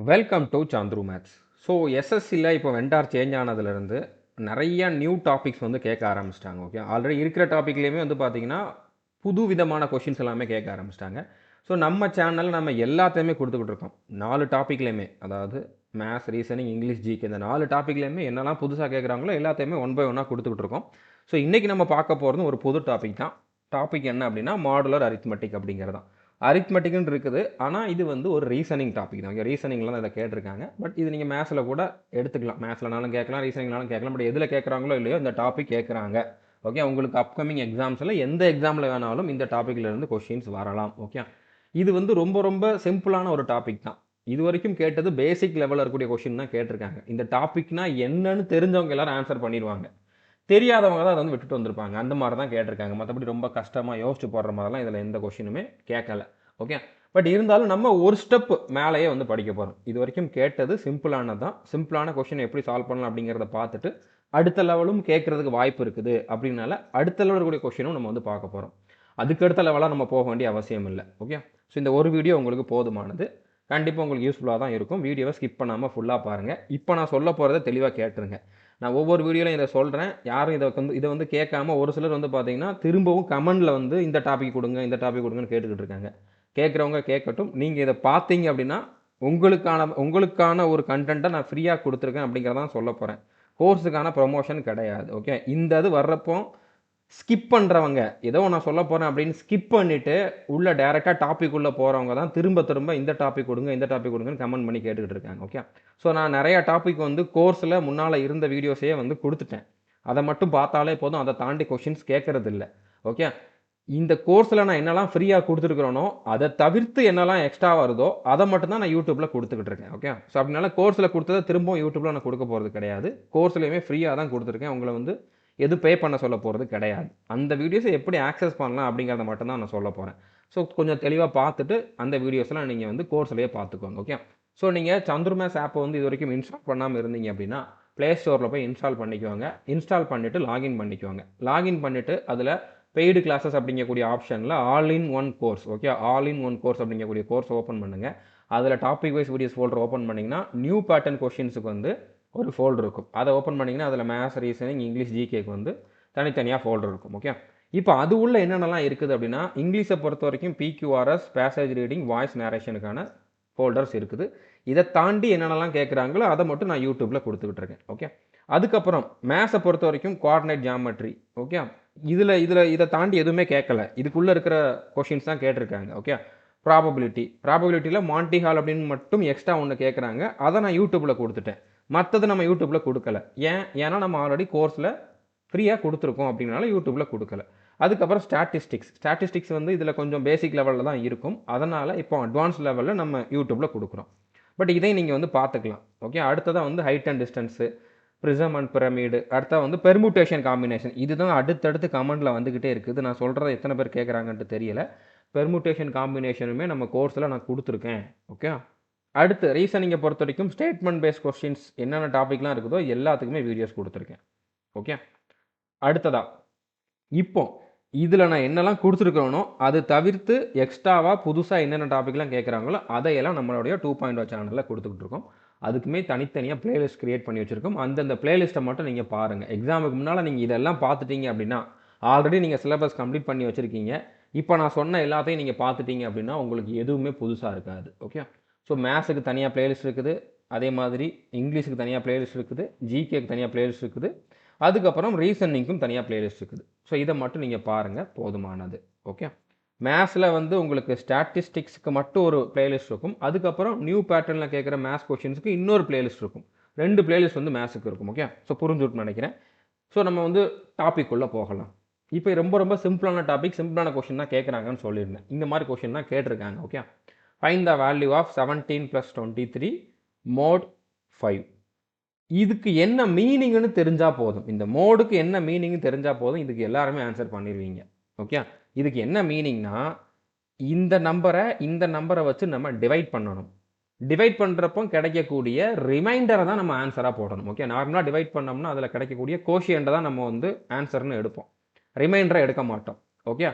Welcome to Chandru maths. So எஸ்எஸ்சியில் இப்போ vendor change ஆனதுலேருந்து நிறைய நியூ டாபிக்ஸ் வந்து கேட்க ஆரம்பிச்சிட்டாங்க. ஓகே, ஆல்ரெடி இருக்கிற டாப்பிக்லேயுமே வந்து பார்த்தீங்கன்னா புது விதமான கொஷின்ஸ் எல்லாமே கேட்க ஆரம்பிச்சிட்டாங்க. ஸோ நம்ம சேனல் நம்ம எல்லாத்தையுமே கொடுத்துக்கிட்டு இருக்கோம். 4 டாப்பிக்லேயுமே, அதாவது மேத்ஸ், ரீசனிங், இங்கிலீஷ், ஜிகே, இந்த 4 டாப்பிக்லேயுமே என்னெல்லாம் புதுசாக கேட்குறாங்களோ எல்லாத்தையுமே ஒன் பை ஒன்னாக கொடுத்துக்கிட்டு இருக்கோம். ஸோ இன்றைக்கி நம்ம பார்க்க போகிறது ஒரு புது டாபிக் தான். டாபிக் என்ன அப்படின்னா மாடுலர் அரித்மெட்டிக் அப்படிங்கிறது தான். அரித்மெட்டிக்னு இருக்குது, ஆனால் இது வந்து ஒரு ரீசனிங் டாபிக் தான். ரீசனிங்லாம் தான் இதை கேட்டிருக்காங்க. பட் இது நீங்கள் மேத்ஸில் கூட எடுத்துக்கலாம். மேத்ஸ்லனாலும் கேட்கலாம், ரீசனிங்னாலும் கேட்கலாம். பட் எதில் கேட்குறாங்களோ இல்லையோ இந்த டாபிக் கேட்குறாங்க. ஓகே, உங்களுக்கு அப்கமிங் எக்ஸாம்ஸில் எந்த எக்ஸாமில் வேணாலும் இந்த டாப்பிக்லேருந்து கொஷின்ஸ் வரலாம். ஓகே, இது வந்து ரொம்ப ரொம்ப சிம்பிளான ஒரு டாபிக் தான். இது வரைக்கும் கேட்டது பேசிக் லெவலில் இருக்கக்கூடிய கொஷின் தான் கேட்டிருக்காங்க. இந்த டாபிக்னா என்னன்னு தெரிஞ்சவங்க எல்லாரும் ஆன்சர் பண்ணிடுவாங்க. தெரியாதவங்க தான் அதை வந்து விட்டுட்டு வந்திருப்பாங்க. அந்த மாதிரி தான் கேட்டிருக்காங்க. மற்றபடி ரொம்ப கஷ்டமாக யோசிச்சு போடுற மாதிரிலாம் இதில் எந்த கொஷினுமே கேட்கல. ஓகே, பட் இருந்தாலும் நம்ம ஒரு ஸ்டெப் மேலேயே வந்து படிக்க போகிறோம். இது வரைக்கும் கேட்டது சிம்பிளானது தான். சிம்பிளான கொஷின் எப்படி சால்வ் பண்ணலாம் அப்படிங்கிறத பார்த்துட்டு அடுத்த லெவலும் கேட்கறதுக்கு வாய்ப்பு இருக்குது. அப்படின்னால அடுத்த லெவல் இருக்கக்கூடிய கொஷினும் நம்ம வந்து பார்க்க போகிறோம். அதுக்கடுத்த லெவலாக நம்ம போக வேண்டிய அவசியம் இல்லை. ஓகே, ஸோ இந்த ஒரு வீடியோ உங்களுக்கு போதுமானது. கண்டிப்பாக உங்களுக்கு யூஸ்ஃபுல்லாக தான் இருக்கும். வீடியோவை ஸ்கிப் பண்ணாமல் ஃபுல்லாக பாருங்கள். இப்போ நான் சொல்ல போகிறத தெளிவாக கேட்டுருங்க. நான் ஒவ்வொரு வீடியோலையும் இதை சொல்கிறேன். யாரும் இதை வந்து கேட்காம ஒரு சிலர் வந்து பார்த்தீங்கன்னா திரும்பவும் கமெண்டில் வந்து இந்த டாபிக் கொடுங்க, இந்த டாபிக் கொடுங்கன்னு கேட்டுக்கிட்டு இருக்காங்க. கேட்குறவங்க கேட்கட்டும். நீங்கள் இதை பார்த்தீங்க அப்படின்னா உங்களுக்கான ஒரு கண்டென்ட்டை நான் ஃப்ரீயாக கொடுத்துருக்கேன் அப்படிங்கிறதான் சொல்ல போகிறேன். கோர்ஸுக்கான ப்ரொமோஷன் கிடையாது. ஓகே, இந்த இது வர்றப்போ ஸ்கிப் பண்ணுறவங்க, ஏதோ நான் சொல்ல போகிறேன் அப்படின்னு ஸ்கிப் பண்ணிவிட்டு உள்ள டேரெக்டாக டாபிக் உள்ளே போகிறவங்க தான் திரும்ப திரும்ப இந்த டாபிக் கொடுங்க, இந்த டாபிக் கொடுங்கன்னு கமெண்ட் பண்ணி கேட்டுக்கிட்டு இருக்காங்க. ஓகே, ஸோ நான் நிறையா டாபிக் வந்து கோர்ஸில் முன்னால் இருந்த வீடியோஸே வந்து கொடுத்துட்டேன். அதை மட்டும் பார்த்தாலே போதும். அதை தாண்டி கொஷின்ஸ் கேட்கறது இல்லை. ஓகே, இந்த கோர்ஸில் நான் என்னெல்லாம் ஃப்ரீயாக கொடுத்துருக்குறேனோ அதை தவிர்த்து என்னெல்லாம் எக்ஸ்ட்ரா வருதோ அதை மட்டும் தான் நான் யூடியூப்பில் கொடுத்துக்கிட்டு இருக்கேன். ஓகே, ஸோ அப்படினால கோர்ஸில் கொடுத்ததை திரும்பவும் யூடியூப்பில் நான் கொடுக்க போகிறது கிடையாது. கோர்ஸ்லையுமே ஃப்ரீயாக தான் கொடுத்துருக்கேன். உங்களை வந்து எது பே பண்ண சொல்ல போகிறது கிடையாது. அந்த வீடியோஸை எப்படி ஆக்சஸ் பண்ணலாம் அப்படிங்கிறத மட்டும் தான் நான் சொல்ல போகிறேன். ஸோ கொஞ்சம் தெளிவாக பார்த்துட்டு அந்த வீடியோஸ்லாம் நீங்கள் வந்து கோர்ஸ்லேயே பார்த்துக்கோங்க. ஓகே, ஸோ நீங்கள் சந்துரு மேத்ஸ் ஆப்பை வந்து இது வரைக்கும் இன்ஸ்டால் பண்ணாமல் இருந்தீங்க அப்படின்னா ப்ளே ஸ்டோரில் போய் இன்ஸ்டால் பண்ணிக்குவாங்க. இன்ஸ்டால் பண்ணிவிட்டு லாகின் பண்ணிக்குவாங்க. லாகின் பண்ணிவிட்டு அதில் பெய்டு கிளாஸஸ் அப்படிங்கக்கூடிய ஆப்ஷனில் all in one course, okay, all in one course அப்படிங்கக்கூடிய கோர்ஸ் ஓப்பன் பண்ணுங்கள். அதில் topic wise videos folder open பண்ணிங்கன்னா நியூ பேட்டர்ன் கொஷின்ஸுக்கு வந்து ஒரு ஃபோல்டர் இருக்கும். அதை ஓப்பன் பண்ணிங்கன்னா அதில் மேத்ஸ், ரீசனிங், இங்கிலீஷ், ஜிகேக்கு வந்து தனித்தனியாக ஃபோல்டர் இருக்கும். ஓகே, இப்போ அது உள்ள என்னென்னலாம் இருக்குது அப்படின்னா இங்கிலீஷை பொறுத்த வரைக்கும் பிக்யூஆர்எஸ், பேசேஜ் ரீடிங், வாய்ஸ் நேரேஷனுக்கான ஃபோல்டர்ஸ் இருக்குது. இதை தாண்டி என்னென்னலாம் கேட்குறாங்களோ அதை மட்டும் நான் யூடியூப்பில் கொடுத்துக்கிட்டு இருக்கேன். ஓகே, அதுக்கப்புறம் மேத்ஸை பொறுத்த வரைக்கும் கோஆர்டினேட் ஜியாமெட்ரி. ஓகே, இதை தாண்டி எதுவுமே கேட்கல. இதுக்குள்ளே இருக்கிற கொஷின்ஸ் தான் கேட்டிருக்காங்க. ஓகே, ப்ராபபிலிட்டியில் மான்டி ஹால் அப்படின்னு மட்டும் எக்ஸ்ட்ரா ஒன்று கேட்குறாங்க. அதை நான் யூடியூப்பில் கொடுத்துட்டேன். மற்றது நம்ம யூடியூப்பில் கொடுக்கல. ஏன்னா நம்ம ஆல்ரெடி கோர்ஸில் ஃப்ரீயாக கொடுத்துருக்கோம் அப்படின்னால யூடியூப்பில் கொடுக்கல. அதுக்கப்புறம் ஸ்டாட்டிஸ்டிக்ஸ் வந்து இதில் கொஞ்சம் பேசிக் லெவலில் தான் இருக்கும். அதனால் இப்போ அட்வான்ஸ் லெவலில் நம்ம யூடியூப்பில் கொடுக்குறோம். பட் இதை நீங்கள் வந்து பார்த்துக்கலாம். ஓகே, அடுத்ததாக வந்து height and distance, prism and pyramid, அடுத்தா வந்து பெர்முட்டேஷன் காம்பினேஷன். இதுதான் அடுத்தடுத்து கமெண்டில் வந்துக்கிட்டே இருக்குது. நான் சொல்கிறத எத்தனை பேர் கேட்குறாங்கன்ட்டு தெரியல. பெர்முட்டேஷன் காம்பினேஷனுமே நம்ம கோர்ஸில் நான் கொடுத்துருக்கேன். ஓகே, அடுத்து ரீசனிங்கை பொறுத்த வரைக்கும் ஸ்டேட்மெண்ட் பேஸ்ட் கொஸ்டின்ஸ் என்னென்ன டாபிக்லாம் இருக்குதோ எல்லாத்துக்குமே வீடியோஸ் கொடுத்துருக்கேன். ஓகே, அடுத்ததா இப்போ இதில் நான் என்னெல்லாம் கொடுத்துருக்கிறேனோ அது தவிர்த்து எக்ஸ்ட்ராவாக புதுசாக என்னென்ன டாபிக்லாம் கேட்குறாங்களோ அதையெல்லாம் நம்மளுடைய 2.0 சேனலில் கொடுத்துக்கிட்டு இருக்கோம். அதுக்குமே தனித்தனியாக பிளேலிஸ்ட் க்ரியேட் பண்ணி வச்சுருக்கோம். அந்தந்த பிளேலிஸ்ட்டை மட்டும் நீங்கள் பாருங்கள். எக்ஸாமுக்கு முன்னால் நீங்கள் இதெல்லாம் பார்த்துட்டீங்க அப்படின்னா ஆல்ரெடி நீங்கள் சிலபஸ் கம்ப்ளீட் பண்ணி வச்சுருக்கீங்க. இப்போ நான் சொன்ன எல்லாத்தையும் நீங்கள் பார்த்துட்டீங்க அப்படின்னா உங்களுக்கு எதுவுமே புதுசாக இருக்காது. ஓகே, ஸோ மேத்ஸுக்கு தனியாக பிளேலிஸ்ட் இருக்குது. அதே மாதிரி இங்கிலீஷுக்கு தனியாக பிளேலிஸ்ட் இருக்குது. ஜிகேக்கு தனியாக பிளேலிஸ்ட் இருக்குது. அதுக்கப்புறம் ரீசனிங்க்கும் தனியாக பிளேலிஸ்ட் இருக்குது. ஸோ இதை மட்டும் நீங்கள் பாருங்கள், போதுமானது. ஓகே, மேத்ஸில் வந்து உங்களுக்கு ஸ்டாட்டிஸ்டிக்ஸுக்கு மட்டும் ஒரு பிளேலிஸ்ட் இருக்கும். அதுக்கப்புறம் நியூ பேட்டர்னில் கேட்குற மேத்ஸ் கொஷின்ஸுக்கு இன்னொரு பிளேலிஸ்ட் இருக்கும். 2 பிளேலிஸ்ட் வந்து மேத்ஸுக்கு இருக்கும். ஓகே, ஸோ புரிஞ்சுட்டு நினைக்கிறேன். ஸோ நம்ம வந்து டாபிக் உள்ள போகலாம். இப்போ ரொம்ப ரொம்ப சிம்பிளான டாபிக், சிம்பிளான கொஷின் தான் கேட்குறாங்கன்னு சொல்லியிருந்தேன். இந்த மாதிரி கொஷின் தான் கேட்டிருக்காங்க. Okay, find the value of 17 + 23 mod 5. இதுக்கு என்ன மீனிங்னு தெரிஞ்சால் போதும். இந்த மோடுக்கு என்ன மீனிங்னு தெரிஞ்சால் போதும். இதுக்கு எல்லாருமே ஆன்சர் பண்ணிடுவீங்க. ஓகே, இதுக்கு என்ன மீனிங்னா இந்த நம்பரை வச்சு நம்ம டிவைட் பண்ணணும். டிவைட் பண்ணுறப்போ கிடைக்கக்கூடிய ரிமைண்டரை தான் நம்ம ஆன்சராக போடணும். ஓகே, நார்மலாக டிவைட் பண்ணோம்னா அதில் கிடைக்கக்கூடிய கோஷியண்ட்டை தான் நம்ம வந்து ஆன்சர்னு எடுப்போம். ரிமைண்டரை எடுக்க மாட்டோம். ஓகே,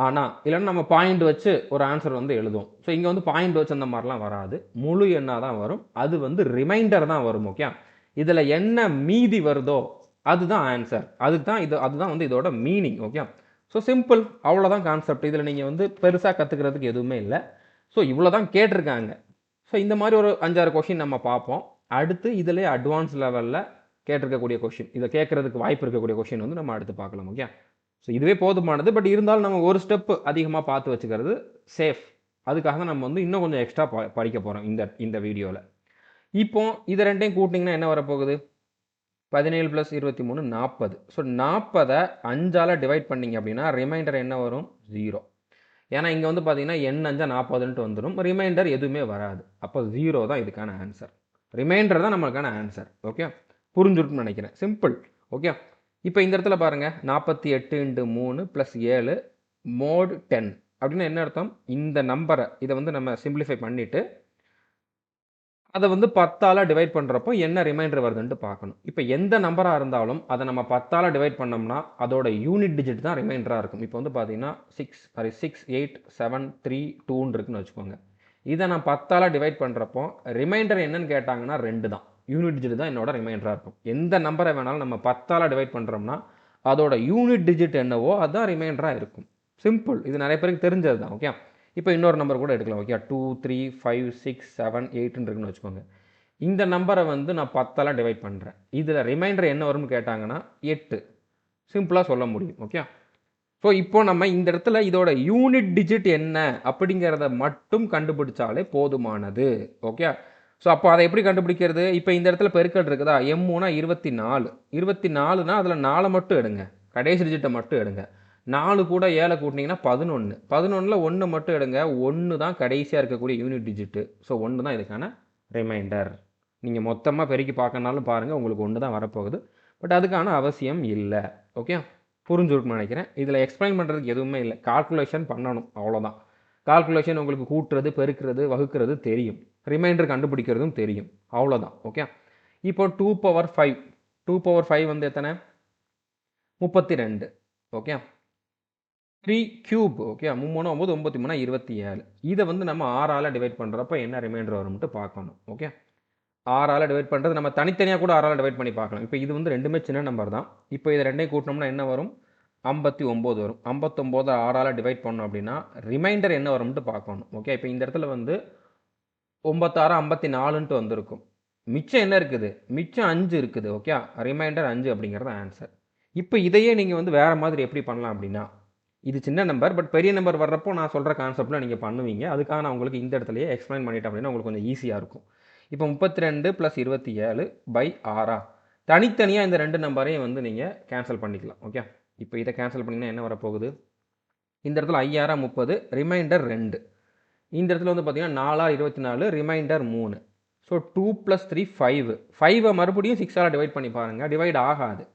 ஆனால் இல்லைன்னா நம்ம பாயிண்ட் வச்சு ஒரு ஆன்சர் வந்து எழுதுவோம். ஸோ இங்கே வந்து பாயிண்ட் வச்சு அந்த மாதிரிலாம் வராது, முழு எண்ணாக தான் வரும். அது வந்து ரிமைண்டர் தான் வரும். ஓகே, இதில் என்ன மீதி வருதோ அதுதான் ஆன்சர். அதுதான் வந்து இதோட மீனிங். ஓகே, ஸோ சிம்பிள், அவ்வளோதான் கான்செப்ட். இதில் நீங்கள் வந்து பெருசாக கற்றுக்கிறதுக்கு எதுவுமே இல்லை. ஸோ இவ்வளோ தான் கேட்டிருக்காங்க. ஸோ இந்த மாதிரி ஒரு 5-6 கொஷின் நம்ம பார்ப்போம். அடுத்து இதிலே அட்வான்ஸ் லெவலில் கேட்டிருக்கக்கூடிய கொஷின், இதை கேட்கறதுக்கு வாய்ப்பு இருக்கக்கூடிய கொஷின் வந்து நம்ம அடுத்து பார்க்கலாம். ஓகே, ஸோ இதுவே போதுமானது. பட் இருந்தாலும் நம்ம ஒரு ஸ்டெப் அதிகமாக பார்த்து வச்சுக்கிறது சேஃப். அதுக்காக நம்ம வந்து இன்னும் கொஞ்சம் எக்ஸ்ட்ரா படிக்க போகிறோம் இந்த வீடியோவில். இப்போ இதை ரெண்டையும் கூட்டிங்கன்னா என்ன வரப்போகுது? 17 + 23 40. ஸோ 40 5ஆல் டிவைட் பண்ணிங்க அப்படின்னா ரிமைண்டர் என்ன வரும்? 0. ஏன்னா இங்கே வந்து பார்த்தீங்கன்னா எண் 5 40ன்ட்டு வந்துடும், ரிமைண்டர் எதுவுமே வராது. அப்போ 0 தான் இதுக்கான ஆன்சர். ரிமைண்டர் தான் நம்மளுக்கான ஆன்சர். ஓகே, புரிஞ்சுருக்குன்னு நினைக்கிறேன். சிம்பிள். ஓகே, இப்போ இந்த இடத்துல பாருங்கள், 48 × 3 + 7 mod 10 அப்படின்னா என்ன அர்த்தம்? இந்த நம்பரை இதை வந்து நம்ம சிம்பிளிஃபை பண்ணிவிட்டு அதை வந்து 10ஆல் டிவைட் பண்ணுறப்போ என்ன ரிமைண்டர் வருதுன்ட்டு பார்க்கணும். இப்போ எந்த நம்பராக இருந்தாலும் அதை நம்ம 10ஆல் டிவைட் பண்ணோம்னா அதோட யூனிட் டிஜிட் தான் ரிமைண்டராக இருக்கும். இப்போ வந்து பார்த்தீங்கன்னா 6, 8, 7, 3, 2 இருக்குன்னு வச்சுக்கோங்க. இதை நான் 10ஆல் டிவைட் பண்ணுறப்போ ரிமைண்டர் என்னன்னு கேட்டாங்கன்னா 2 தான். யூனிட் டிஜிட் தான் என்னோட ரிமைண்டராக இருக்கும். எந்த நம்பரை வேணாலும் நம்ம 10ஆல் டிவைட் பண்ணுறோம்னா அதோட யூனிட் டிஜிட் என்னவோ அதுதான் ரிமைண்டராக இருக்கும். சிம்பிள். இது நிறைய பேருக்கு தெரிஞ்சது தான். ஓகே, இப்போ இன்னொரு நம்பர் கூட எடுக்கலாம். ஓகே, 2, 3, 5, 6, 7, 8 இருக்குன்னு வச்சுக்கோங்க. இந்த நம்பரை வந்து நான் 10ஆல் டிவைட் பண்ணுறேன். இதில் ரிமைண்டர் என்ன வரும்னு கேட்டாங்கன்னா 8. சிம்பிளாக சொல்ல முடியும். ஓகே, ஸோ இப்போ நம்ம இந்த இடத்துல இதோட யூனிட் டிஜிட் என்ன அப்படிங்கிறத மட்டும் கண்டுபிடிச்சாலே போதுமானது. ஓகே, ஸோ அப்போ அதை எப்படி கண்டுபிடிக்கிறது? இப்போ இந்த இடத்துல பெருக்கல் இருக்குதா? M3 24. 24னா அதில் 4 மட்டும் எடுங்க, கடைசி டிஜிட்டை மட்டும் எடுங்க. 4 கூட 7 கூட்டினீங்கன்னா 11. 11ல் 1 மட்டும் எடுங்க. 1 தான் கடைசியாக இருக்கக்கூடிய யூனிட் டிஜிட்டு. ஸோ 1 தான் இதுக்கான ரிமைண்டர். நீங்கள் மொத்தமாக பெருக்கி பார்க்கணுனாலும் பாருங்கள், உங்களுக்கு 1 தான் வரப்போகுது. பட் அதுக்கான அவசியம் இல்லை. ஓகே, புரிஞ்சுருக்குன்னு நினைக்கிறேன். இதில் எக்ஸ்பிளைன் பண்ணுறதுக்கு எதுவுமே இல்லை, கால்குலேஷன் பண்ணணும், அவ்வளோதான். கால்குலேஷன் உங்களுக்கு கூட்டுறது, பெருக்கிறது, வகுக்கிறது தெரியும், ரிமைண்டர் கண்டுபிடிக்கிறதும் தெரியும், அவ்வளோதான். ஓகே, இப்போ 2/5. 2/5 வந்து எத்தனை? 32. Okay, 3³ okay, 3 9 9 3 27. இதை வந்து நம்ம 6ஆல் டிவைட் பண்ணுறப்ப என்ன ரிமைண்டர் வரும்ட்டு பார்க்கணும். ஓகே, 6ஆல் டிவைட் பண்ணுறது நம்ம தனித்தனியாக கூட 6ஆல் டிவைட் பண்ணி பார்க்கலாம். இப்போ இது வந்து ரெண்டுமே சின்ன நம்பர் தான். இப்போ இதை ரெண்டையும் கூட்டினோம்னா என்ன வரும்? 59 வரும். 59 6ஆல் டிவைட் பண்ணோம் அப்படின்னா ரிமைண்டர் என்ன வரும்ட்டு பார்க்கணும். ஓகே, இப்போ இந்த இடத்துல வந்து 96 54ன்ட்டு வந்திருக்கும். மிச்சம் என்ன இருக்குது? மிச்சம் 5 இருக்குது. ஓகே, ரிமைண்டர் 5 அப்படிங்கிறது ஆன்சர். இப்போ இதையே நீங்கள் வந்து வேறு மாதிரி எப்படி பண்ணலாம் அப்படின்னா, இது சின்ன நம்பர், பட் பெரிய நம்பர் வர்றப்போ நான் சொல்கிற கான்செப்டில் நீங்கள் பண்ணுவீங்க. அதுக்காக நான் உங்களுக்கு இந்த இடத்துலையே எக்ஸ்பிளைன் பண்ணிட்டேன் அப்படின்னா உங்களுக்கு கொஞ்சம் ஈஸியாக இருக்கும். இப்போ 32 + 27/6. தனித்தனியாக இந்த ரெண்டு நம்பரையும் வந்து நீங்கள் கேன்சல் பண்ணிக்கலாம். ஓகே, இப்போ இதை கேன்சல் பண்ணிங்கன்னா என்ன வரப்போகுது? இந்த இடத்துல 5 30, ரிமைண்டர் 2. இந்த இடத்துல வந்து பார்த்தீங்கன்னா 4 24, ரிமைண்டர் 3. ஸோ 2 + 3 5. 5 மறுபடியும் 6ஆல் டிவைட் பண்ணி பாருங்கள், டிவைட் ஆகாது.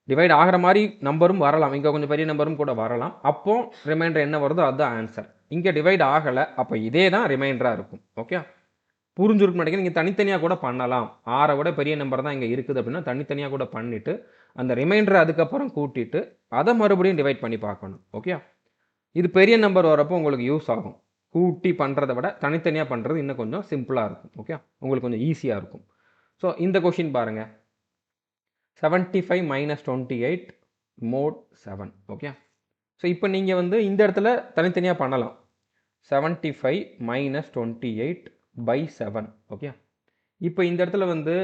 டிவைட் ஆகிற மாதிரி நம்பரும் வரலாம், இங்கே கொஞ்சம் பெரிய நம்பரும் கூட வரலாம். அப்போ ரிமைண்டர் என்ன வருதோ அதுதான் ஆன்சர். இங்கே டிவைட் ஆகலை, அப்போ இதே தான் ரிமைண்டராக இருக்கும். ஓகே, புரிஞ்சுருக்க மாட்டேங்குது. நீங்கள் தனித்தனியாக கூட பண்ணலாம். 6 விட பெரிய நம்பர் தான் இங்கே இருக்குது அப்படின்னா தனித்தனியாக கூட பண்ணிவிட்டு அந்த ரிமைண்டரை அதுக்கப்புறம் கூட்டிட்டு அதை மறுபடியும் டிவைட் பண்ணி பார்க்கணும். ஓகே, இது பெரிய நம்பர் வரப்போ உங்களுக்கு யூஸ் ஆகும். கூட்டி பண்ணுறதை விட தனித்தனியாக பண்ணுறது இன்னும் கொஞ்சம் சிம்பிளாக இருக்கும். ஓகே, உங்களுக்கு கொஞ்சம் ஈஸியாக இருக்கும். ஸோ இந்த கொஷின் பாருங்கள், 75 - 28 mod 7. ஓகே, ஸோ இப்போ நீங்கள் வந்து இந்த இடத்துல தனித்தனியாக பண்ணலாம். 75 - 28/7. ஓகே, இப்போ இந்த இடத்துல வந்து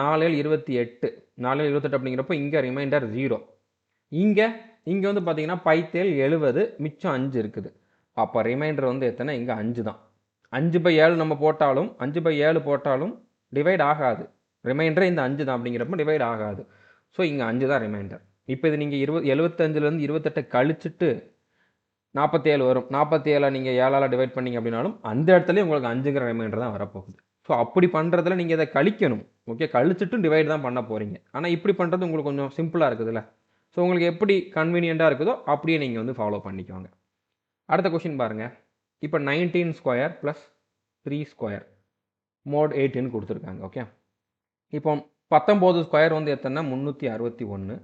4 7 28. 4 7 28 அப்படிங்கிறப்போ இங்கே ரிமைண்டர் 0. இங்கே வந்து பார்த்தீங்கன்னா 5 7 70, மிச்சம் 5 இருக்குது. அப்போ ரிமைண்டர் வந்து எத்தனை? இங்கே 5 தான். 5/7 நம்ம போட்டாலும் 5/7 போட்டாலும் டிவைட் ஆகாது. ரிமைண்டர் இந்த 5 தான் அப்படிங்கிறப்ப டிவைட் ஆகாது. ஸோ இங்கே 5 தான் ரிமைண்டர். இப்போ இது நீங்கள் 75லேருந்து 28 கழிச்சிட்டு 47 வரும். 47 நீங்கள் 7ஆல் டிவைட் பண்ணிங்க அப்படின்னாலும் அந்த இடத்துலேயே உங்களுக்கு 5ங்கிற ரிமைண்டர் தான் வரப்போகுது. ஸோ அப்படி பண்ணுறதுல நீங்கள் இதை கழிக்கணும். ஓகே, கழிச்சிட்டும் டிவைட் தான் பண்ண போகிறீங்க. ஆனால் இப்படி பண்ணுறது உங்களுக்கு கொஞ்சம் சிம்பிளாக இருக்குதுல்ல. ஸோ உங்களுக்கு எப்படி கன்வீனியண்ட்டாக இருக்குதோ அப்படியே நீங்கள் வந்து ஃபாலோ பண்ணிக்கோங்க. அடுத்த கொஷின் பாருங்கள். இப்போ 19² + 3² mod 8ன்னு கொடுத்துருக்காங்க. ஓகே, இப்போ 19² வந்து எத்தனை? 361.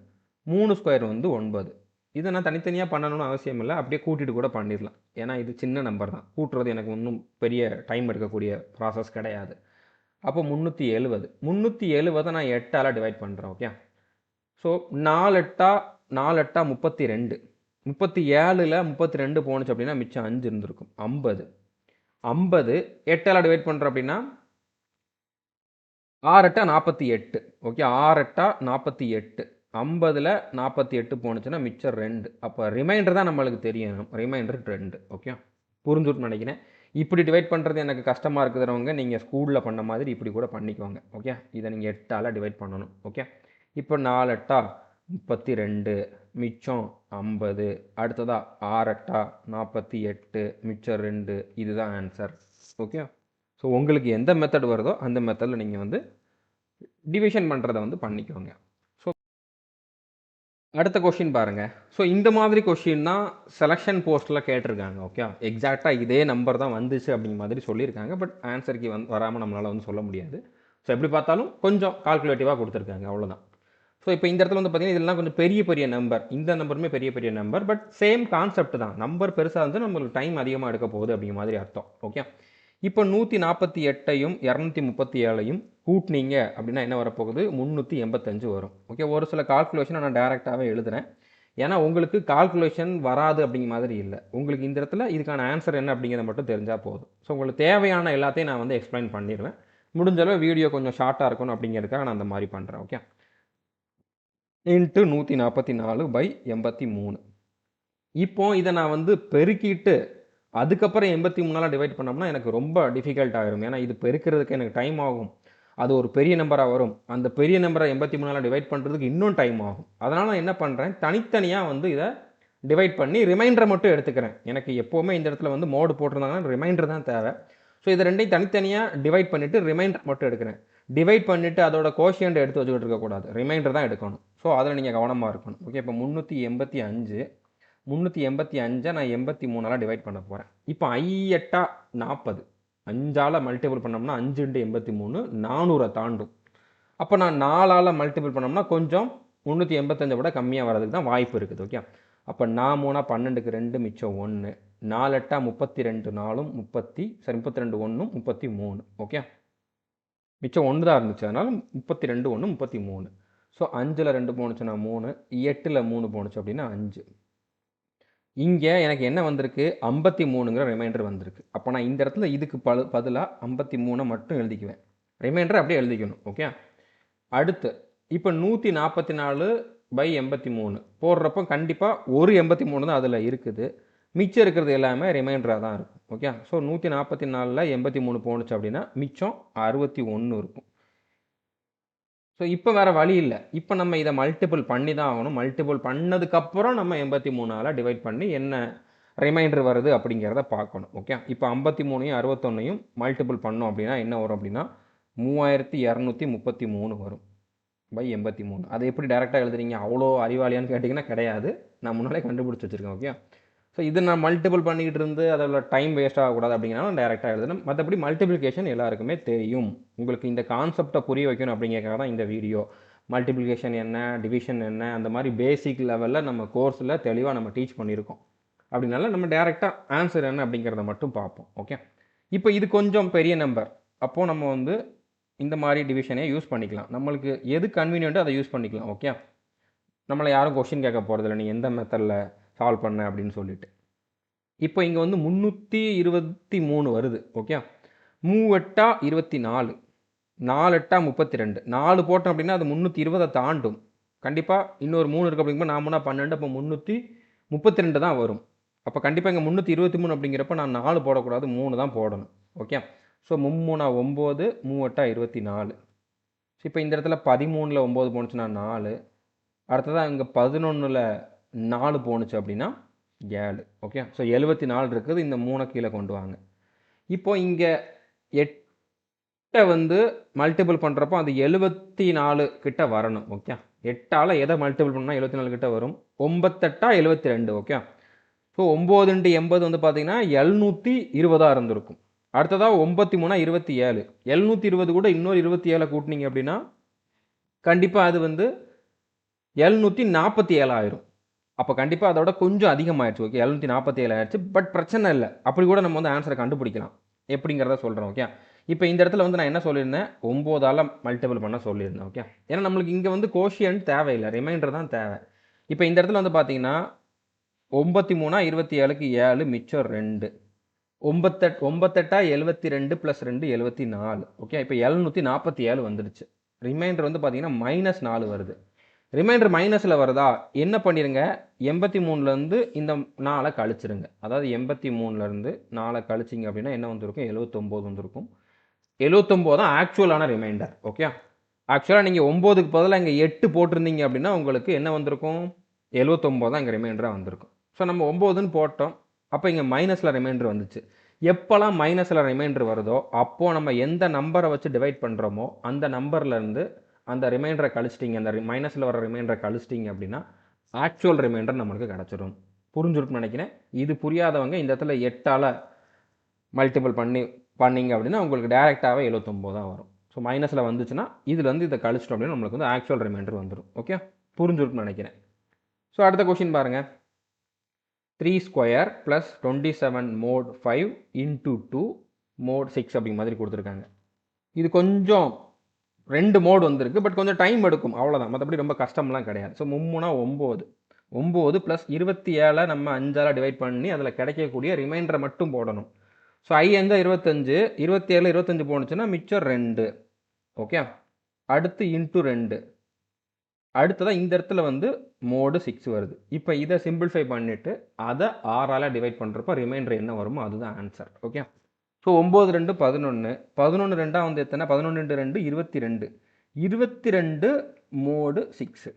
3² வந்து 9. இதை நான் தனித்தனியாக பண்ணணும்னு அவசியம் இல்லை, அப்படியே கூட்டிட்டு கூட பண்ணிடலாம். ஏன்னா இது சின்ன நம்பர் தான், கூட்டுறது எனக்கு இன்னும் பெரிய டைம் எடுக்கக்கூடிய ப்ராசஸ் கிடையாது. அப்போ 370 நான் 8ஆல் டிவைட் பண்ணுறேன். ஓகே, ஸோ 4 8 32, 37ல் 32 போணுச்சு அப்படின்னா மிச்சம் 5 இருந்திருக்கும். 50 8ஆல் டிவைட் பண்ணுறோம் அப்படின்னா 6 8 48. ஓகே, 6 8 48. 50ல் 48 போணுச்சுன்னா மிச்சம் 2. அப்போ ரிமைண்டர் தான் நம்மளுக்கு தெரியணும், ரிமைண்டர் 2. ஓகே, புரிஞ்சுட்டு நினைக்கிறேன். இப்படி டிவைட் பண்ணுறது எனக்கு கஷ்டமாக இருக்குறவங்க நீங்கள் ஸ்கூலில் பண்ண மாதிரி இப்படி கூட பண்ணிக்குவாங்க. ஓகே, இதை நீங்கள் 8ஆல் டிவைட் பண்ணணும். ஓகே, இப்போ 4 8 32, மிச்சம் 50. அடுத்ததா 6 8 48, மிச்சம் 2. இதுதான் ஆன்சர். ஓகே, ஸோ உங்களுக்கு எந்த மெத்தட் வருதோ அந்த மெத்தடில் நீங்கள் வந்து டிவிஷன் பண்ணுறதை வந்து பண்ணிக்கோங்க. ஸோ அடுத்த கொஷின் பாருங்கள். ஸோ இந்த மாதிரி கொஷின் தான் செலெக்ஷன் போஸ்ட்டில் கேட்டிருக்காங்க. ஓகே, எக்ஸாக்டாக இதே நம்பர் தான் வந்துச்சு அப்படிங்கிற மாதிரி சொல்லியிருக்காங்க. பட் ஆன்சருக்கு வராமல் நம்மளால் வந்து சொல்ல முடியாது. ஸோ எப்படி பார்த்தாலும் கொஞ்சம் கால்குலேட்டிவாக கொடுத்துருக்காங்க, அவ்வளோதான். ஸோ இப்போ இந்த இடத்துல வந்து பார்த்தீங்கன்னா இதெல்லாம் கொஞ்சம் பெரிய பெரிய நம்பர், இந்த நம்பருமே பெரிய பெரிய நம்பர். பட் சேம் கான்செப்ட் தான், நம்பர் பெருசாக இருந்து நம்மளுக்கு டைம் அதிகமாக எடுக்க போகுது அப்படிங்கிற மாதிரி அர்த்தம். ஓகே, இப்போ 148ஐயும் 237ஐயும் கூட்டினீங்க அப்படின்னா என்ன வரப்போகுது? 385 வரும். ஓகே, ஒரு சில கால்குலேஷனை நான் டேரெக்டாகவே எழுதுறேன், ஏன்னா உங்களுக்கு கால்குலேஷன் வராது அப்படிங்கிற மாதிரி இல்லை. உங்களுக்கு இந்த இடத்துல இதுக்கான ஆன்சர் என்ன அப்படிங்கிறத மட்டும் தெரிஞ்சால் போதும். ஸோ உங்களுக்கு தேவையான எல்லாத்தையும் நான் வந்து எக்ஸ்பிளைன் பண்ணிடுவேன். முடிஞ்சளவு வீடியோ கொஞ்சம் ஷார்ட்டாக இருக்கணும் அப்படிங்கிறதுக்காக நான் அந்த மாதிரி பண்ணுறேன். Okay, into 144/83. இப்போ இதை நான் வந்து பெருக்கிட்டு அதுக்கப்புறம் 83ஆல் டிவைட் பண்ணோம்னா எனக்கு ரொம்ப டிஃபிகல்ட் ஆகிரும். ஏன்னா இது பெருக்கிறதுக்கு எனக்கு டைம் ஆகும், அது ஒரு பெரிய நம்பராக வரும். அந்த பெரிய நம்பரை 83ஆல் டிவைட் பண்ணுறதுக்கு இன்னும் டைம் ஆகும். அதனால் நான் என்ன பண்ணுறேன், தனித்தனியாக வந்து இதை டிவைட் பண்ணி ரிமைண்டரை மட்டும் எடுத்துக்கிறேன். எனக்கு எப்போவுமே இந்த இடத்துல வந்து மோடு போட்டிருந்தாங்கன்னா ரிமைண்டர் தான் தேவை. ஸோ இது ரெண்டையும் தனித்தனியாக டிவைட் பண்ணிவிட்டு ரிமைண்டர் மட்டும் எடுக்கிறேன். டிவைட் பண்ணிவிட்டு அதோட கோஷியன்ட் எடுத்து வச்சுக்கிட்டு இருக்கக்கூடாது, ரிமைண்டர் தான் எடுக்கணும். ஸோ அதில் நீங்கள் கவனமாக இருக்கணும். ஓகே, இப்போ 385 நான் 83ஆல் டிவைட் பண்ண போகிறேன். இப்போ 5 8 40, 5ஆல் மல்டிபிள் பண்ணோம்னா 5 × 83 400 தாண்டும். அப்போ நான் 4ஆல் மல்டிபிள் பண்ணோம்னா கொஞ்சம் 385 விட கம்மியாக வரதுக்கு தான் வாய்ப்பு இருக்குது. ஓகே, அப்போ 4 3 12க்கு 2, மிச்சம் 1. 4 8 32, 4 32 1 33. ஓகே, மிச்சம் 1 தான் இருந்துச்சு, அதனால் 32 1 33. ஸோ 5ல் 2 போணுச்சுன்னா 3, 8ல் 3 போணுச்சு அப்படின்னா 5. இங்கே எனக்கு என்ன வந்திருக்கு? 53ங்கிற ரிமைண்டர் வந்திருக்கு. அப்போ நான் இந்த இடத்துல இதுக்கு பதிலாக 53 மட்டும் எழுதிக்குவேன், ரிமைண்டர் அப்படியே எழுதிக்கணும். ஓகே, அடுத்து இப்போ 144/83 போடுறப்போ கண்டிப்பாக ஒரு 83 தான் அதில் இருக்குது, மிச்சம் இருக்கிறது எல்லாமே ரிமைண்டராக தான் இருக்கும். ஓகே, ஸோ 144ல் 83 போணுச்சு அப்படின்னா மிச்சம் 61 இருக்கும். ஸோ இப்போ வேறு வழி இல்லை, இப்போ நம்ம இதை மல்டிபிள் பண்ணி தான் ஆகணும். மல்டிபிள் பண்ணதுக்கப்புறம் நம்ம 83ஆல் டிவைட் பண்ணி என்ன ரிமைண்டர் வருது அப்படிங்கிறத பார்க்கணும். ஓகே, இப்போ 53ஐயும் 61ஐயும் மல்டிபிள் பண்ணோம் அப்படின்னா என்ன வரும் அப்படின்னா 3233 வரும் பை 83. அதை எப்படி டேரெக்டாக எழுதுறீங்க, அவ்வளோ அறிவாளியான்னு கேட்டிங்கன்னா கிடையாது, நான் முன்னாலே கண்டுபிடிச்சி வச்சுருக்கேன். ஓகே, ஸோ இது நான் மல்டிபிள் பண்ணிக்கிட்டு இருந்து அதில் டைம் வேஸ்ட் ஆகக்கூடாது அப்படிங்கிறனால நான் டேரெக்டாக எழுதுனேன். மற்றபடி மல்டிப்ளிகேஷன் எல்லாருக்குமே தெரியும். உங்களுக்கு இந்த கான்செப்டை புரிய வைக்கணும் அப்படிங்கிறக்காக தான் இந்த வீடியோ. மல்டிப்ளிகேஷன் என்ன, டிவிஷன் என்ன, அந்த மாதிரி பேசிக் லெவலில் நம்ம கோர்ஸில் தெளிவாக நம்ம டீச் பண்ணியிருக்கோம். அப்படின்னால நம்ம டேரெக்டாக ஆன்சர் என்ன அப்படிங்கிறத மட்டும் பார்ப்போம். ஓகே, இப்போ இது கொஞ்சம் பெரிய நம்பர், அப்போது நம்ம வந்து இந்த மாதிரி டிவிஷனே யூஸ் பண்ணிக்கலாம். நம்மளுக்கு எது கன்வீனியன்ட்டோ அதை யூஸ் பண்ணிக்கலாம். ஓகே, நம்மளை யாரும் கொஸ்டின் கேட்க போகிறதில்ல நீ எந்த மெத்தடில் சால்வ் பண்ண அப்படின்னு சொல்லிட்டு. இப்போ இங்கே வந்து 323 வருது. ஓகே, 3 8 24, 4 8 32, 4 போட்டோம் அப்படின்னா அது 320 தாண்டும். கண்டிப்பாக இன்னொரு 3 இருக்குது அப்படிங்கும்போது 4 3 12, அப்போ 332 தான் வரும். அப்போ கண்டிப்பாக இங்கே 323 அப்படிங்கிறப்ப நான் 4 போடக்கூடாது, 3 தான் போடணும். Okay, so 3 3 9, 3 8 24. ஸோ இப்போ இந்த இடத்துல 13ல் 9 போணுச்சுன்னா 4, அடுத்ததாக இங்கே 11ல் 4 போணுச்சு அப்படின்னா 7. ஓகே, ஸோ 74 இருக்குது, இந்த 3 கீழே கொண்டு வாங்க. இப்போ இங்கே 8 வந்து மல்டிபிள் பண்ணுறப்போ அது 74 கிட்ட வரணும். ஓகே, 8ஆல் எதை மல்டிபிள் பண்ணால் 74 கிட்ட வரும்? 9 8 72. ஓகே, ஸோ 9 × 80 வந்து பார்த்தீங்கன்னா 720 இருந்திருக்கும். அடுத்ததாக 9 3 27, 720 கூட இன்னொரு 27 கூட்டினீங்க அப்படின்னா கண்டிப்பாக அது வந்து 747 ஆயிரும். அப்போ கண்டிப்பாக அதோட கொஞ்சம் அதிகமாகிடுச்சு. ஓகே, 747 ஆயிடுச்சு. பட் பிரச்சனை இல்லை, அப்படி கூட நம்ம வந்து ஆன்சரை கண்டுபிடிக்கலாம். எப்படிங்கிறத சொல்கிறேன். ஓகே, இப்போ இந்த இடத்துல வந்து நான் என்ன சொல்லியிருந்தேன், 9ஆல் மல்டிபிள் பண்ண சொல்லியிருந்தேன். ஓகே, ஏன்னா நம்மளுக்கு இங்கே வந்து கோஷியன்ட் தேவையில்லை, ரிமைண்டர் தான் தேவை. இப்போ இந்த இடத்துல வந்து பார்த்தீங்கன்னா 93 27க்கு 7 மிச்சம் 2, 98 72 + 2 74. ஓகே, இப்போ 747 வந்துடுச்சு. ரிமைண்டர் வந்து பார்த்தீங்கன்னா -4 வருது. ரிமைண்டர் மைனஸில் வருதா, என்ன பண்ணிடுங்க, 83லேருந்து இந்த 4 கழிச்சிருங்க. அதாவது 83லேருந்து 4 கழிச்சிங்க அப்படின்னா என்ன வந்திருக்கும், 79 வந்திருக்கும். 79 தான் ஆக்சுவலான ரிமைண்டர். ஓகே, ஆக்சுவலாக நீங்கள் 9க்கு பதிலாக இங்கே 8 போட்டிருந்தீங்க அப்படின்னா உங்களுக்கு என்ன வந்திருக்கும், 79 தான் இங்கே ரிமைண்டராக வந்திருக்கும். ஸோ நம்ம 9ன்னு போட்டோம், அப்போ இங்கே மைனஸில் ரிமைண்டர் வந்துச்சு. எப்போல்லாம் மைனஸில் ரிமைண்டர் வருதோ அப்போது நம்ம எந்த நம்பரை வச்சு டிவைட் பண்ணுறோமோ அந்த நம்பர்லேருந்து அந்த ரிமைண்டரை கழிச்சிட்டிங்க, அந்த மைனஸில் வர ரிமைண்டரை கழிச்சிட்டிங்க அப்படின்னா ஆக்சுவல் ரிமைண்டர் நம்மளுக்கு கிடச்சிடும். புரிஞ்சுருக்குன்னு நினைக்கிறேன். இது புரியாதவங்க இந்த இடத்துல 8ஆல் மல்டிபிள் பண்ணிங்க அப்படின்னா உங்களுக்கு டேரெக்டாகவே 79 தான் வரும். ஸோ மைனஸில் வந்துச்சுன்னா இதுலேருந்து இதை கழிச்சிட்டோம் அப்படின்னா நம்மளுக்கு வந்து ஆக்சுவல் ரிமைண்டர் வந்துடும். ஓகே, புரிஞ்சுருக்குன்னு நினைக்கிறேன். ஸோ அடுத்த கொஷின் பாருங்கள். 3² + 27 mod 5 × 2 mod 6 அப்படி மாதிரி கொடுத்துருக்காங்க. இது கொஞ்சம் 2 மோட் வந்திருக்கு, பட் கொஞ்சம் டைம் எடுக்கும், அவ்வளோதான். மற்றபடி ரொம்ப கஷ்டம்லாம் கிடையாது. ஸோ 3 9 9 + 27 நம்ம 5ஆல் டிவைட் பண்ணி அதில் கிடைக்கக்கூடிய ரிமைண்டரை மட்டும் போடணும். ஸோ I 5 25, 27 25 போணுச்சுன்னா மிச்சம் 2. ஓகே, அடுத்து இன்ட்டு 2, அடுத்ததான் இந்த இடத்துல வந்து மோடு 6 வருது. இப்போ இதை சிம்பிளிஃபை பண்ணிவிட்டு அதை 6ஆல் டிவைட் பண்ணுறப்போ ரிமைண்டர் என்ன வருமோ அதுதான் ஆன்சர். ஓகே, ஸோ 9 2 11, 11 2 வந்து எத்தனை, 11 2 22, 22 மோடு 6.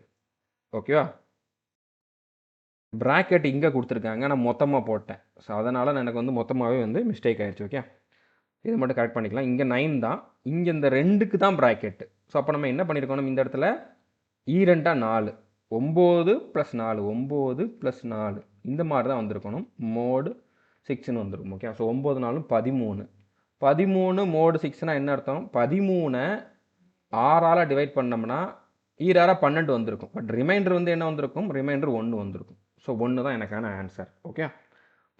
ஓகேவா, ப்ராக்கெட் இங்கே கொடுத்துருக்காங்க, நான் மொத்தமாக போட்டேன். ஸோ அதனால் எனக்கு வந்து மொத்தமாகவே வந்து மிஸ்டேக் ஆகிடுச்சு. ஓகே, இது மட்டும் கரெக்ட் பண்ணிக்கலாம். இங்கே 9 தான், இங்கே இந்த 2க்கு தான் ப்ராக்கெட்டு. ஸோ அப்போ நம்ம என்ன பண்ணியிருக்கோம், இந்த இடத்துல 2 4, 9 + 4, 9 + 4 இந்த மாதிரி தான் வந்திருக்கணும். மோடு 6ன்னு வந்துருக்கும். ஓகே, ஸோ 9 4 13, 13 மோடு 6னா என்ன அர்த்தம், 13 6ஆல் டிவைட் பண்ணோம்னா 6 12 வந்திருக்கும். பட் ரிமைண்டர் வந்து என்ன வந்திருக்கும், ரிமைண்டர் 1 வந்திருக்கும். ஸோ 1 தான் எனக்கான ஆன்சர். ஓகே,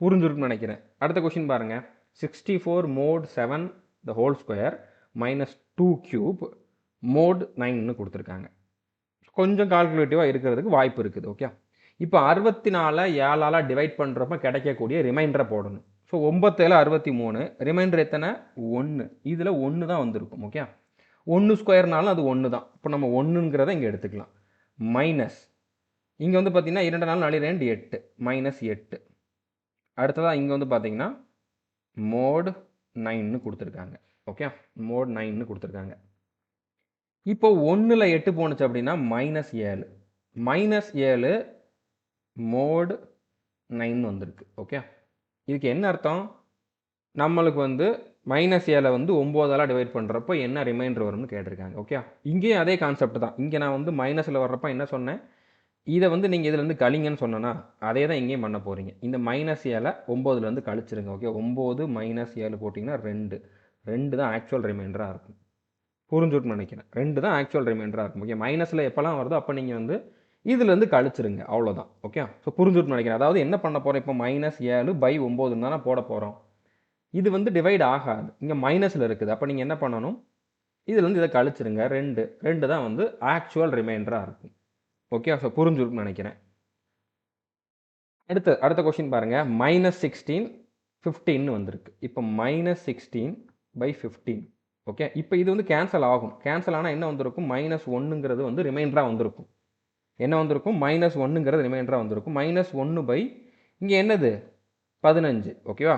புரிஞ்சுருக்குன்னு நினைக்கிறேன். அடுத்த கொஷின் பாருங்கள். 64 mod 7 the whole square -2³ mod 9ன்னு கொடுத்துருக்காங்க. கொஞ்சம் கால்குலேட்டிவாக இருக்கிறதுக்கு வாய்ப்பு இருக்குது. ஓகே, இப்போ 64 7ஆல் டிவைட் பண்ணுறப்ப கிடைக்கக்கூடிய ரிமைண்டரை போடணும். ஸோ 9 7 63, ரிமைண்டர் எத்தனை, 1. இதில் 1 தான் வந்திருக்கும். ஓகே, 1 ஸ்கொயர்னாலும் அது 1 தான். இப்போ நம்ம 1ங்கிறத இங்கே எடுத்துக்கலாம். மைனஸ் இங்கே வந்து பார்த்தீங்கன்னா 2 4 4 2 8 -8. அடுத்ததாக இங்கே வந்து பார்த்தீங்கன்னா மோட் 9ன்னு கொடுத்துருக்காங்க. ஓகே, மோட் 9ன்னு கொடுத்துருக்காங்க. இப்போ 1ல் 8 போணுச்சு அப்படின்னா -7, -7 மோட் 9 வந்திருக்கு. ஓகே, இதுக்கு என்ன அர்த்தம், நம்மளுக்கு வந்து -7 வந்து 9ஆல் டிவைட் பண்ணுறப்போ என்ன ரிமைண்டர் வரும்னு கேட்டிருக்காங்க. ஓகே, இங்கேயும் அதே கான்செப்ட் தான். இங்கே நான் வந்து மைனஸில் வர்றப்போ என்ன சொன்னேன், இதை வந்து நீங்கள் இதிலேருந்து கழிங்கன்னு சொன்னேன்னா அதே தான் இங்கேயும் பண்ண போகிறீங்க. இந்த -7 9லேருந்து கழிச்சிருங்க. ஓகே, 9 -7 போட்டிங்கன்னா 2, 2 தான் ஆக்சுவல் ரிமைண்டராக இருக்கும். புரிஞ்சுட்டுன்னு நினைக்கிறேன். 2 தான் ஆக்சுவல் ரிமைண்டராக இருக்கும். ஓகே, மைனஸில் எப்போல்லாம் வருதோ அப்போ நீங்கள் வந்து இதுலேருந்து கழிச்சிருங்க, அவ்வளோதான். ஓகே, ஸோ புரிஞ்சுட்டுன்னு நினைக்கிறேன். அதாவது என்ன பண்ண போகிறோம், இப்போ -7/9 தானே போட போகிறோம். இது வந்து டிவைட் ஆகாது, இங்கே மைனஸில் இருக்குது. அப்போ நீங்கள் என்ன பண்ணணும், இதுலேருந்து இதை கழிச்சிருங்க. 2 2 தான் வந்து ஆக்சுவல் ரிமைண்டராக இருக்கும். ஓகே, ஸோ புரிஞ்சுருக்குன்னு நினைக்கிறேன். அடுத்த கொஸ்டின் பாருங்கள். -16 15ன்னு வந்திருக்கு. இப்போ -16/15. ஓகே, இப்போ இது வந்து கேன்சல் ஆகும். கேன்சல் ஆனால் என்ன வந்திருக்கும், -1ங்கிறது வந்து ரிமைண்டராக வந்திருக்கும். என்ன வந்திருக்கும், -1ங்கிறது ரிமைண்டராக வந்திருக்கும். -1 இங்கே என்னது 15. ஓகேவா,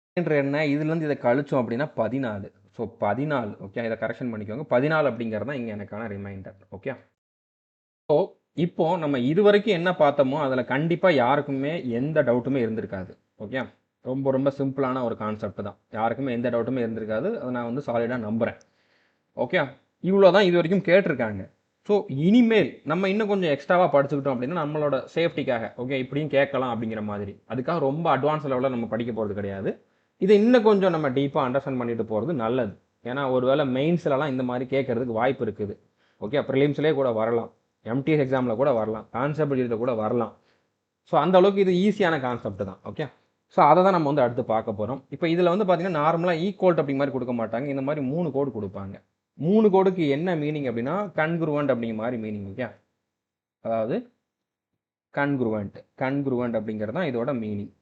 ரிமைண்டர் என்ன, இதுலேருந்து இதை கழிச்சோம் அப்படின்னா 14. ஸோ 14. ஓகே, இதை கரெக்ஷன் பண்ணிக்கோங்க. 14 அப்படிங்கிறது தான் இங்கே எனக்கான ரிமைண்டர். ஓகே, ஸோ இப்போ நம்ம இது வரைக்கும் என்ன பார்த்தோமோ அதில் கண்டிப்பாக யாருக்குமே எந்த டவுட்டுமே இருந்திருக்காது. ஓகே, ரொம்ப ரொம்ப சிம்பிளான ஒரு கான்செப்ட் தான். யாருக்குமே எந்த டவுட்டுமே இருந்திருக்காது. அதை நான் வந்து சாலிடாக நம்புகிறேன். ஓகே, இவ்வளோ தான் இது வரைக்கும் கேட்டிருக்காங்க. ஸோ இனிமேல் நம்ம இன்னும் கொஞ்சம் எக்ஸ்ட்ராவாக படிச்சுக்கிட்டோம் அப்படின்னா நம்மளோட சேஃப்டிக்காக, ஓகே, இப்படியும் கேட்கலாம் அப்படிங்கிற மாதிரி, அதுக்காக ரொம்ப அட்வான்ஸ் லெவலில் நம்ம படிக்க போகிறது கிடையாது. இதை இன்னும் கொஞ்சம் நம்ம டீப்பாக அண்டர்ஸ்டாண்ட் பண்ணிட்டு போகிறது நல்லது. ஏன்னா ஒருவேளை மெயின்ஸ்லலாம் இந்த மாதிரி கேட்கறதுக்கு வாய்ப்பு இருக்குது. ஓகே, ப்ரிலிம்ஸ்லேயே கூட வரலாம். எம்டிஎஸ் எக்ஸாமில் கூட வரலாம், கான்செப்ட் எழுத கூட வரலாம். ஸோ அந்த அளவுக்கு இது ஈஸியான கான்செப்ட் தான். ஓகே, ஸோ அதை தான் நம்ம வந்து அடுத்து பார்க்க போகிறோம். இப்போ இதில் வந்து பார்த்தீங்கன்னா நார்மலாக ஈக்குவல் அப்படி மாதிரி கொடுக்க மாட்டாங்க, இந்த மாதிரி 3 கோடு கொடுப்பாங்க. 3 கோடுக்கு என்ன மீனிங் அப்படின்னா கன்க்ருவன்ட் அப்படிங்கிற மாதிரி மீனிங். ஓகே, அதாவது கன்க்ருவன்ட் அப்படிங்கிறது தான் இதோட மீனிங்.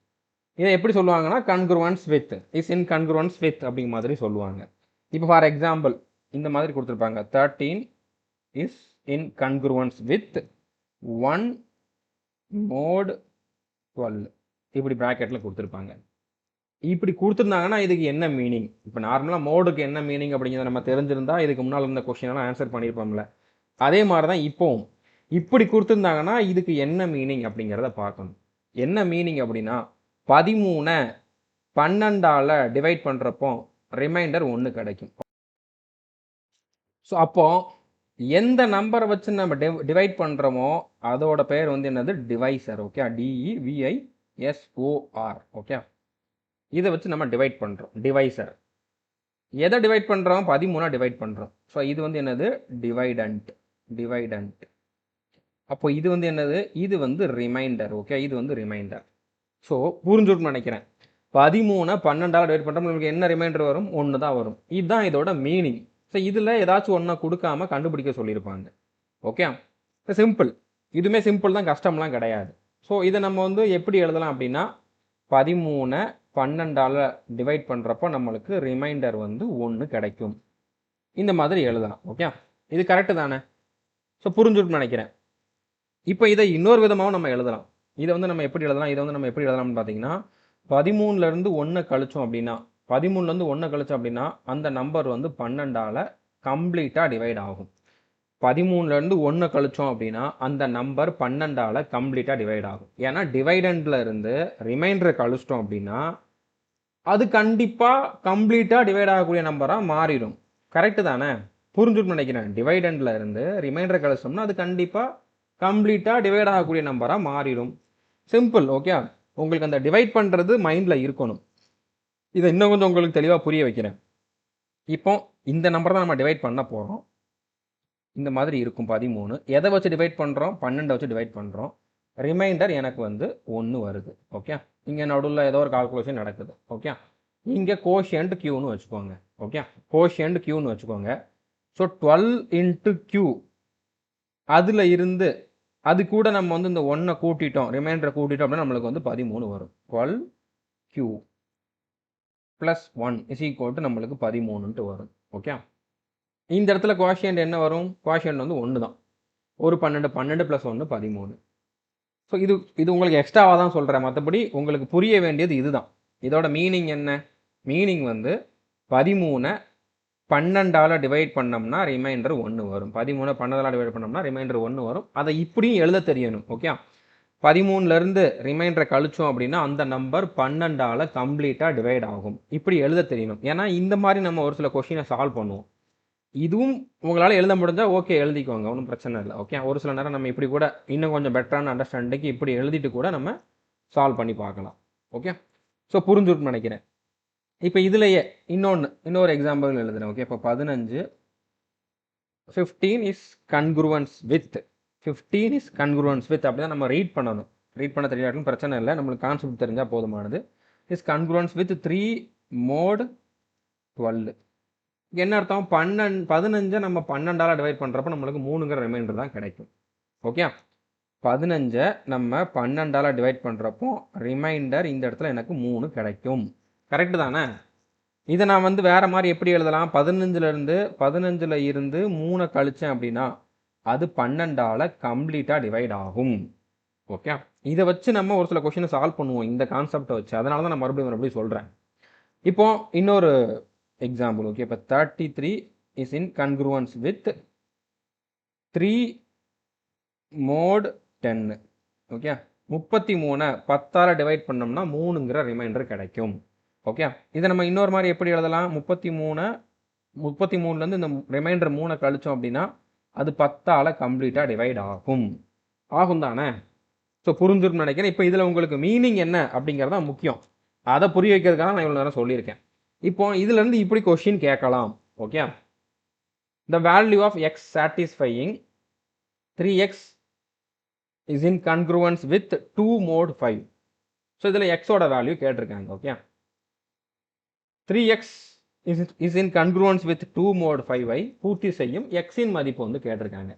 இதை எப்படி சொல்லுவாங்கன்னா கன்க்ருவன்ஸ் with, is in congruence with அப்படிங்கிற மாதிரி சொல்லுவாங்க. இப்போ ஃபார் எக்ஸாம்பிள் இந்த மாதிரி கொடுத்துருப்பாங்க, 13 is in congruence with 1 mode 12 இப்படி ப்ராக்கெட்டில் கொடுத்துருப்பாங்க. இப்படி கொடுத்துருந்தாங்கன்னா இதுக்கு என்ன மீனிங்? இப்போ நார்மலாக மோடுக்கு என்ன மீனிங் அப்படிங்கிறத நம்ம தெரிஞ்சிருந்தா இதுக்கு முன்னால் இருந்த கொஸ்டினெல்லாம் ஆன்சர் பண்ணியிருப்போம்ல. அதே மாதிரி தான் இப்போவும் இப்படி கொடுத்துருந்தாங்கன்னா இதுக்கு என்ன மீனிங் அப்படிங்கிறத பார்க்கணும். என்ன மீனிங் அப்படின்னா 13 12ஆல் டிவைட் பண்ணுறப்போ ரிமைண்டர் 1 கிடைக்கும். ஸோ அப்போ எந்த நம்பரை வச்சு நம்ம டிவைட் பண்ணுறோமோ அதோட பேர் வந்து என்னது? டிவைசர். Okay, DEVISOR. ஓகே, இதை வச்சு நம்ம டிவைட் பண்ணுறோம். டிவைசர் எதை டிவைட் பண்ணுறோம்? 13 டிவைட் பண்ணுறோம். ஸோ இது வந்து என்னது? டிவைடண்ட். அப்போ இது வந்து என்னது? இது வந்து ரிமைண்டர். ஓகே, இது வந்து ரிமைண்டர். ஸோ புரிஞ்சுட்டு நினைக்கிறேன். 13 12ஆல் டிவைட் பண்ணுறோம், உங்களுக்கு என்ன ரிமைண்டர் வரும்? 1 தான் வரும். இதுதான் இதோட மீனிங். ஸோ இதில் ஏதாச்சும் ஒன்றை கொடுக்காம கண்டுபிடிக்க சொல்லியிருப்பாங்க. Okay, simple. இதுவுமே சிம்பிள் தான், கஷ்டம்லாம் கிடையாது. ஸோ இதை நம்ம வந்து எப்படி எழுதலாம் அப்படின்னா 13 12ஆல் டிவைட் பண்ணுறப்போ நம்மளுக்கு ரிமைண்டர் வந்து 1 கிடைக்கும். இந்த மாதிரி எழுதலாம். ஓகே, இது கரெக்டு தானே? ஸோ புரிஞ்சுட்டு நினைக்கிறேன். இப்போ இதை இன்னொரு விதமாகவும் நம்ம எழுதலாம். இதை வந்து நம்ம எப்படி எழுதலாம்னு பார்த்தீங்கன்னா 13லேருந்து 1 கழிச்சோம் அப்படின்னா 13லேருந்து 1 கழிச்சோம் அப்படின்னா அந்த நம்பர் வந்து 12ஆல் கம்ப்ளீட்டாக டிவைட் ஆகும். 13லேருந்து 1 கழிச்சோம் அப்படின்னா அந்த நம்பர் 12ஆல் கம்ப்ளீட்டாக டிவைட் ஆகும். ஏன்னா டிவைடண்டில் இருந்து ரிமைண்டரை கழிச்சிட்டோம் அப்படின்னா அது கண்டிப்பாக கம்ப்ளீட்டாக டிவைட் ஆகக்கூடிய நம்பராக மாறிடும். கரெக்டு தானே? புரிஞ்சுட்டு நினைக்கிறேன். டிவைடண்டில் இருந்து ரிமைண்டரை கழிச்சோம்னா அது கண்டிப்பாக கம்ப்ளீட்டாக டிவைட் ஆகக்கூடிய நம்பராக மாறிடும். சிம்பிள். ஓகே, உங்களுக்கு அந்த டிவைட் பண்ணுறது மைண்டில் இருக்கணும். இதை இன்னும் கொஞ்சம் உங்களுக்கு தெளிவாக புரிய வைக்கிறேன். இப்போ இந்த நம்பர் தான் நம்ம டிவைட் பண்ண போகிறோம். இந்த மாதிரி இருக்கும் 13. எதை வச்சு டிவைட் பண்ணுறோம்? 12 வச்சு டிவைட் பண்ணுறோம். ரிமைண்டர் எனக்கு வந்து 1 வருது. ஓகே, இங்கே நடுவில் ஏதோ ஒரு கால்குலேஷன் நடக்குது. ஓகே, இங்கே கோஷியன்ட் Qன்னு வச்சுக்கோங்க. ஓகே, கோஷியன்ட் Qன்னு வச்சுக்கோங்க. ஸோ 12 × Q, அதில் இருந்து அது கூட நம்ம வந்து இந்த 1 கூட்டிட்டோம், ரிமைண்டரை கூட்டிட்டோம் அப்படின்னா நம்மளுக்கு வந்து 13 வரும். 12Q + 1 = நம்மளுக்கு 13ன்ட்டு வரும். ஓகே, இந்த இடத்துல கோஷியன்ட் என்ன வரும்? கோஷியன்ட் வந்து 1 தான். ஒரு 12 + 1 13. ஸோ இது உங்களுக்கு எக்ஸ்ட்ராவாக தான் சொல்கிறேன், மற்றபடி உங்களுக்கு புரிய வேண்டியது இதுதான். இதோட மீனிங் என்ன? மீனிங் வந்து 13 12ஆல் டிவைட் பண்ணோம்னா ரிமைண்டர் 1 வரும். 13 12ஆல் டிவைட் பண்ணோம்னா ரிமைண்டர் 1 வரும். அதை இப்படியும் எழுத தெரியணும். ஓகே, 13லேருந்து ரிமைண்டரை கழிச்சோம் அப்படின்னா அந்த நம்பர் 12ஆல் கம்ப்ளீட்டாக டிவைட் ஆகும். இப்படி எழுத தெரியணும். ஏன்னா இந்த மாதிரி நம்ம ஒரு சில கொஷினை சால்வ் பண்ணுவோம். இதுவும் உங்களால் எழுத முடிஞ்சால் ஓகே, எழுதிக்கோங்க, ஒன்றும் பிரச்சனை இல்லை. ஓகே, ஒரு சில நேரம் நம்ம இப்படி கூட இன்னும் கொஞ்சம் பெட்டரான அண்டர்ஸ்டாண்டிங்க்கு இப்படி எழுதிட்டு கூட நம்ம சால்வ் பண்ணி பார்க்கலாம். ஓகே, ஸோ புரிஞ்சுட்டு நினைக்கிறேன். இப்போ இதுலையே இன்னொரு எக்ஸாம்பிள் எழுதுறேன். ஓகே, இப்போ 15 15 is congruence with 15 is congruence with அப்படி தான் நம்ம ரீட் பண்ணணும். ரீட் பண்ண தெரியாதுன்னு பிரச்சனை இல்லை, நம்மளுக்கு கான்செப்ட் தெரிஞ்சால் போதுமானது. Is congruence with 3 mod 12. என்ன அர்த்தம்? 15 நம்ம 12ஆல் டிவைட் பண்ணுறப்ப நம்மளுக்கு 3ங்கிற ரிமைண்டர் தான் கிடைக்கும். ஓகே, 15 நம்ம 12ஆல் டிவைட் பண்ணுறப்போ ரிமைண்டர் இந்த இடத்துல எனக்கு 3 கிடைக்கும். கரெக்டு தானே? இதை நான் வந்து வேறு மாதிரி எப்படி எழுதலாம்? 15ல் இருந்து 3 கழிச்சேன் அப்படின்னா அது 12ஆல் கம்ப்ளீட்டாக டிவைட் ஆகும். ஓகே, இதை வச்சு நம்ம ஒரு சில கொஷினை சால்வ் பண்ணுவோம் இந்த கான்செப்டை வச்சு. அதனால தான் நான் மறுபடியும் சொல்கிறேன். இப்போ இன்னொரு எக்ஸாம்பிள். ஓகே, இப்போ 33 is in congruence with 3 mod 10. Okay, 33 10ஆல் டிவைட் பண்ணோம்னா 3ங்கிற ரிமைண்டர் கிடைக்கும். ஓகே, இதை நம்ம இன்னொரு மாதிரி எப்படி எழுதலாம்? 33லேருந்து இந்த ரிமைண்டர் 3 கழிச்சோம் அப்படின்னா அது 10ஆல் கம்ப்ளீட்டாக டிவைட் ஆகும் தானே? ஸோ புரிஞ்சுன்னு நினைக்கிறேன். இப்போ இதில் உங்களுக்கு மீனிங் என்ன அப்படிங்கிறது தான் முக்கியம். அதை புரிய வைக்கிறதுக்காக நான் இவ்வளோ நேரம் சொல்லியிருக்கேன். இப்போ இதுலேருந்து இப்படி கொஷின் கேட்கலாம். Okay, the value of x satisfying 3x is in congruence with 2 mod 5. So இதில் எக்ஸோட வேல்யூ கேட்டிருக்காங்க. Okay, 3x is in congruence with 2 mod 5ஐ பூர்த்தி செய்யும் எக்ஸின் மதிப்பு வந்து கேட்டிருக்காங்க.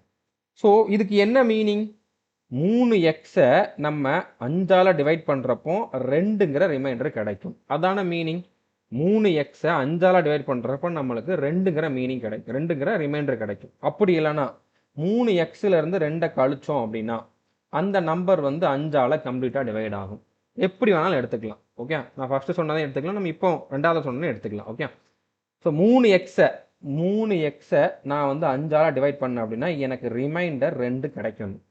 ஸோ இதுக்கு என்ன மீனிங்? 3xை நம்ம 5ஆல் டிவைட் பண்ணுறப்போ 2ங்கிற ரிமைண்டர் கிடைக்கும். அதான மீனிங். 3xை 5ஆல் டிவைட் பண்ணுறப்போ நம்மளுக்கு 2ங்கிற மீனிங் கிடைக்கும், 2ங்கிற ரிமைண்டர் கிடைக்கும். அப்படி இல்லைனா 3xலேருந்து 2ஐ கழிச்சோம் அப்படின்னா அந்த நம்பர் வந்து 5ஆல் கம்ப்ளீட்டாக டிவைட் ஆகும். எப்படி வேணாலும் எடுத்துக்கலாம். ஓகே, நான் ஃபஸ்ட்டு சொன்னதை எடுத்துக்கலாம், நம்ம இப்போ ரெண்டாவது சொன்னதை எடுத்துக்கலாம். ஓகே, ஸோ 3xை நான் வந்து 5ஆல் டிவைட் பண்ணேன் அப்படின்னா எனக்கு ரிமைண்டர் 2 கிடைக்கணும்.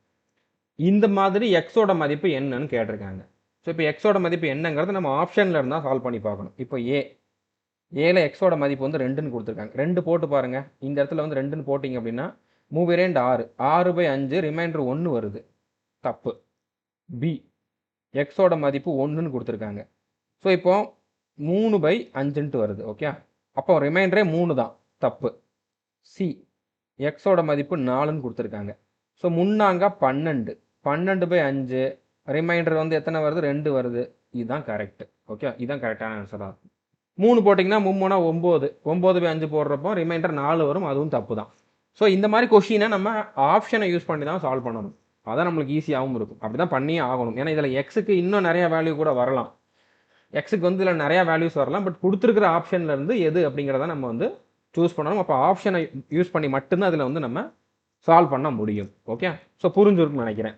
இந்த மாதிரி எக்ஸோட மதிப்பு என்னன்னு கேட்டிருக்காங்க. ஸோ இப்போ எக்ஸோட மதிப்பு என்னங்கிறது நம்ம ஆப்ஷனில் இருந்தால் சால்வ் பண்ணி பார்க்கணும். இப்போ ஏல எக்ஸோட மதிப்பு வந்து 2ன்னு கொடுத்துருக்காங்க. 2 போட்டு பாருங்கள். இந்த இடத்துல வந்து 2ன்னு போட்டிங்க அப்படின்னா 3 6 6/5 ரிமைண்டர் 1 வருது, தப்பு. பி, எக்ஸோட மதிப்பு 1ன்னு கொடுத்துருக்காங்க. ஸோ இப்போ 3/5ன்ட்டு வருது. ஓகே, அப்போ ரிமைண்டரே 3 தான், தப்பு. சி, எக்ஸோட மதிப்பு 4ன்னு கொடுத்துருக்காங்க. ஸோ முன்னாங்க 12, 12/5 ரிமைண்டர் வந்து எத்தனை வருது? 2 வருது. இதுதான் கரெக்ட். ஓகே, இதுதான் கரெக்டான ஆன்சராக இருக்கும். 3 போட்டிங்கன்னா 3 9, 9/5 போடுறப்போ ரிமைண்டர் 4 வரும், அதுவும் தப்பு தான். ஸோ இந்த மாதிரி கொஷினை நம்ம ஆப்ஷனை யூஸ் பண்ணி தான் சால்வ் பண்ணணும். அதான் நம்மளுக்கு ஈஸியாகவும் இருக்கும். அப்படி தான் பண்ணியே ஆகணும். ஏன்னா இதில் எக்ஸுக்கு இன்னும் நிறைய வேல்யூ கூட வரலாம். எக்ஸுக்கு வந்து இதில் நிறையா வேல்யூஸ் வரலாம். பட் கொடுத்துருக்கிற ஆப்ஷன்லேருந்து எது அப்படிங்கிறத நம்ம வந்து சூஸ் பண்ணணும். அப்போ ஆப்ஷனை யூஸ் பண்ணி மட்டும்தான் அதில் வந்து நம்ம சால்வ் பண்ண முடியும். ஓகே, ஸோ புரிஞ்சிருக்குன்னு நினைக்கிறேன்.